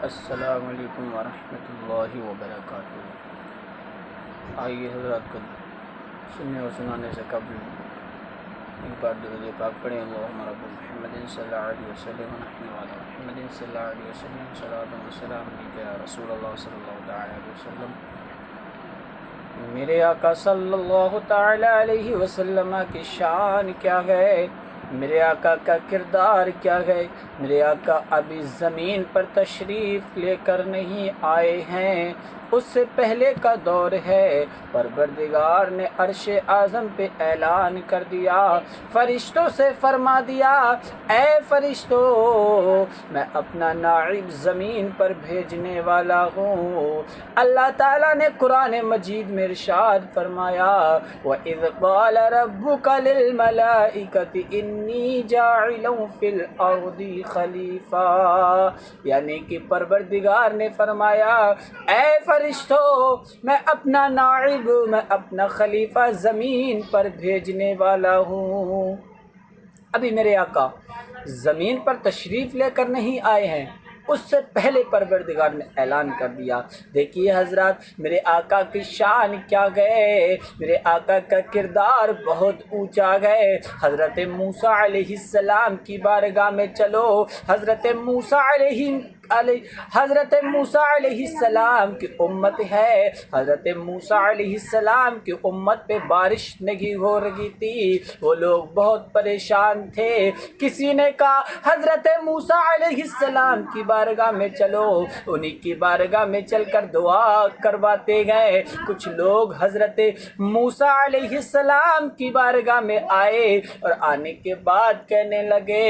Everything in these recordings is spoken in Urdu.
السلام علیکم ورحمۃ اللہ وبرکاتہ۔ آئیے حضرات کو سننے اور سنانے سے قبل ایک بار درود پاک پڑھیں۔ اللہم رب محمد صلی اللہ علیہ وسلم ونحن علی محمد صلی اللہ علیہ وسلم صلاۃ و سلام علیک یا رسول اللہ صلی اللہ تعالی علیہ وسلم۔ میرے آقا صلی اللہ تعالی علیہ وسلم کی شان کیا ہے، میرے آقا کا کردار کیا ہے۔ میرے آقا ابھی زمین پر تشریف لے کر نہیں آئے ہیں، اس سے پہلے کا دور ہے۔ پروردگار نے عرش اعظم پہ اعلان کر دیا، فرشتوں سے فرما دیا، اے فرشتوں میں اپنا نائب زمین پر بھیجنے والا ہوں۔ اللہ تعالیٰ نے قرآن مجید میں ارشاد فرمایا، وَإِذْ قَالَ رَبُّكَ لِلْمَلَائِكَةِ إِنِّي جَاعِلٌ فِي الْأَرْضِ خلیفہ، یعنی کہ پروردگار نے فرمایا، اے فرشتوں میں اپنا نائب، میں اپنا خلیفہ زمین پر بھیجنے والا ہوں۔ ابھی میرے آقا زمین پر تشریف لے کر نہیں آئے ہیں، اس سے پہلے پروردگار نے اعلان کر دیا۔ دیکھیے حضرات، میرے آقا کی شان کیا گئے، میرے آقا کا کردار بہت اونچا گئے۔ حضرت موسیٰ علیہ السلام کی بارگاہ میں چلو، حضرت موسیٰ علیہ السلام کی امت ہے، حضرت موسیٰ علیہ السلام کی امت پہ بارش نہیں ہو رہی تھی، وہ لوگ بہت پریشان تھے۔ کسی نے کہا حضرت موسیٰ علیہ السلام کی بارگاہ میں چلو، انہی کی بارگاہ میں چل کر دعا کرواتے گئے۔ کچھ لوگ حضرت موسیٰ علیہ السلام کی بارگاہ میں آئے اور آنے کے بعد کہنے لگے،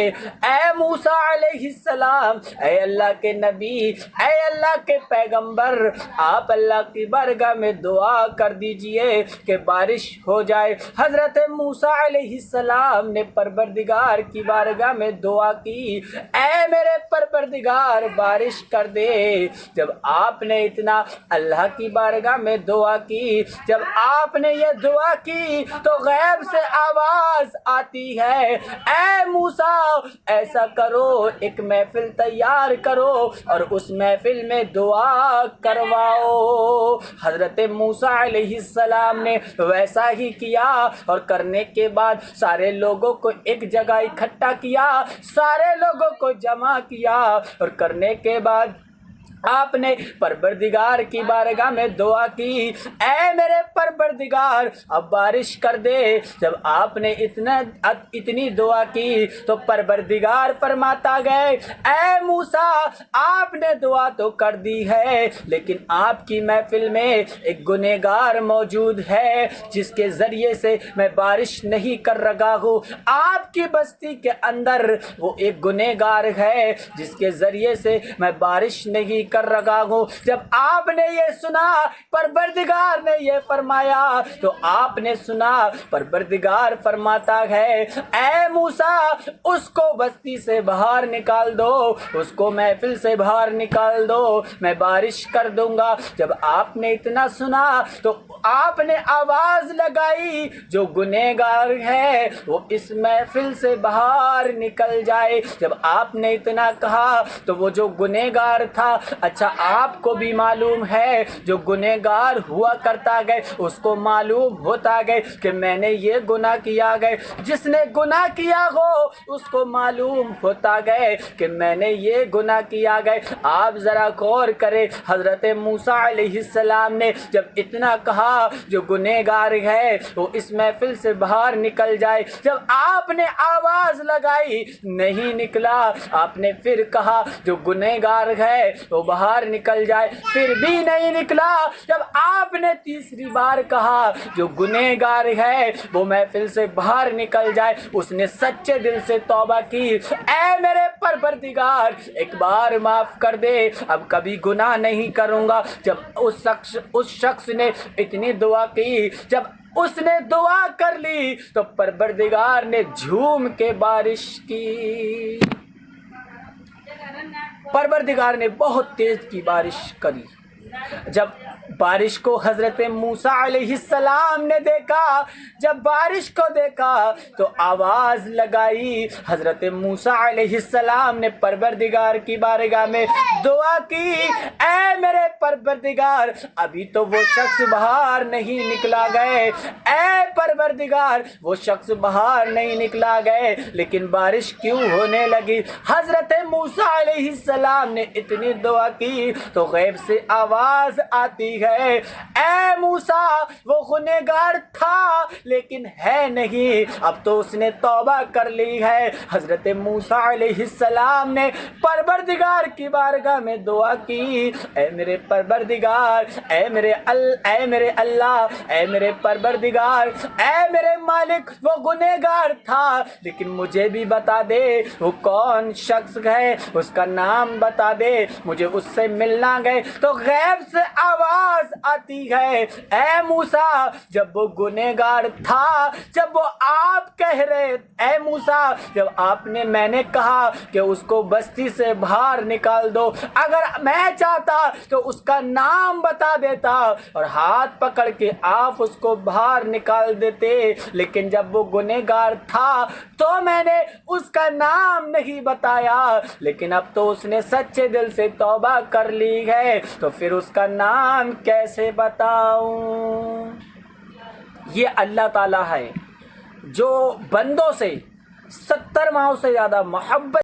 اے موسیٰ علیہ السلام، اے اللہ کے نبی، اے اللہ کے پیغمبر، آپ اللہ کی بارگاہ میں دعا کر دیجئے کہ بارش ہو جائے۔ حضرت موسیٰ علیہ السلام نے پروردگار کی بارگاہ میں دعا کی، اے میرے پروردگار بارش کر دے۔ جب آپ نے اتنا اللہ کی بارگاہ میں دعا کی، جب آپ نے یہ دعا کی تو غیب سے آواز آتی ہے، اے موسیٰ ایسا کرو، ایک محفل تیار کرو اور اس محفل میں دعا کرواؤ۔ حضرت موسیٰ علیہ السلام نے ویسا ہی کیا اور کرنے کے بعد سارے لوگوں کو ایک جگہ اکٹھا کیا، سارے لوگوں کو جمع کیا اور کرنے کے بعد آپ نے پروردگار کی بارگاہ میں دعا کی، اے میرے پروردگار اب بارش کر دے۔ جب آپ نے اتنی دعا کی تو پروردگار فرماتا گئے، اے موسیٰ آپ نے دعا تو کر دی ہے، لیکن آپ کی محفل میں ایک گنہگار موجود ہے جس کے ذریعے سے میں بارش نہیں کر رہا ہوں۔ آپ کی بستی کے اندر وہ ایک گنہگار ہے جس کے ذریعے سے میں بارش نہیں کر رہا ہوں۔ جب آپ نے یہ سنا، پروردگار نے یہ فرمایا تو آپ نے سنا، پروردگار فرماتا ہے، اے موسیٰ اس کو بستی سے باہر نکال دو، اس کو محفل سے باہر نکال دو، میں بارش کر دوں گا۔ جب آپ نے اتنا سنا تو آپ نے آواز لگائی، جو گنہگار ہے وہ اس محفل سے باہر نکل جائے۔ جب آپ نے اتنا کہا تو وہ جو گنہگار تھا، اچھا آپ کو بھی معلوم ہے جو گنہگار ہوا کرتا گئے اس کو معلوم ہوتا گئے کہ میں نے یہ گناہ کیا گئے، جس نے گناہ کیا ہو اس کو معلوم ہوتا گئے کہ میں نے یہ گناہ کیا گئے۔ آپ ذرا غور کریں، حضرت موسیٰ علیہ السلام نے جب اتنا کہا جو گنہگار ہے وہ اس محفل سے باہر نکل جائے، جب آپ نے آواز لگائی نہیں نکلا، آپ نے پھر کہا جو گنہگار ہے وہ باہر نکل جائے، پھر بھی نہیں نکلا۔ جب آپ نے تیسری بار کہا جو گنہگار ہے وہ محفل سے باہر نکل جائے، اس نے سچے دل سے توبہ کی، اے میرے پروردگار ایک بار معاف کر دے، اب کبھی گناہ نہیں کروں گا۔ جب اس شخص نے اتنی دعا کی، جب اس نے دعا کر لی تو پروردگار نے جھوم کے بارش کی، پروردگار نے بہت تیز کی بارش کری۔ جب بارش کو حضرت موسیٰ علیہ السلام نے دیکھا. جب بارش کو دیکھا تو آواز لگائی. حضرت موسیٰ علیہ السلام نے پروردگار کی بارگاہ میں دعا کی, اے میرے پروردگار, ابھی تو وہ شخص باہر نہیں نکلا گئے, اے پروردگار وہ شخص باہر نہیں نکلا گئے, لیکن بارش کیوں ہونے لگی؟ حضرت موسیٰ علیہ السلام نے اتنی دعا کی تو غیب سے آواز آتی ہے, اے موسیٰ وہ گنہگار تھا لیکن ہے نہیں, اب تو اس نے توبہ کر لی ہے. حضرت موسیٰ علیہ السلام نے پروردگار کی بارگاہ میں دعا کی, اے میرے پروردگار, اے میرے اللہ, اے میرے پروردگار, اے میرے مالک, وہ گنہگار تھا لیکن مجھے بھی بتا دے وہ کون شخص ہے, اس کا نام بتا دے, مجھے اس سے ملنا گئے. تو غیب سے آواز آتی ہے, اے موسیٰ جب وہ گنہگار تھا, جب وہ آپ کہہ رہے, اے موسیٰ جب میں نے کہا کہ اس کو بستی سے باہر نکال دو, اگر میں چاہتا تو اس کا نام بتا دیتا اور ہاتھ پکڑ کے آپ اس کو باہر نکال دیتے, لیکن جب وہ گنہگار تھا تو میں نے اس کا نام نہیں بتایا, لیکن اب تو اس نے سچے دل سے توبہ کر لی ہے تو پھر اس کا نام کیسے بتاؤں؟ یہ اللہ تعالیٰ ہے جو بندوں سے 70 ماہوں سے زیادہ محبت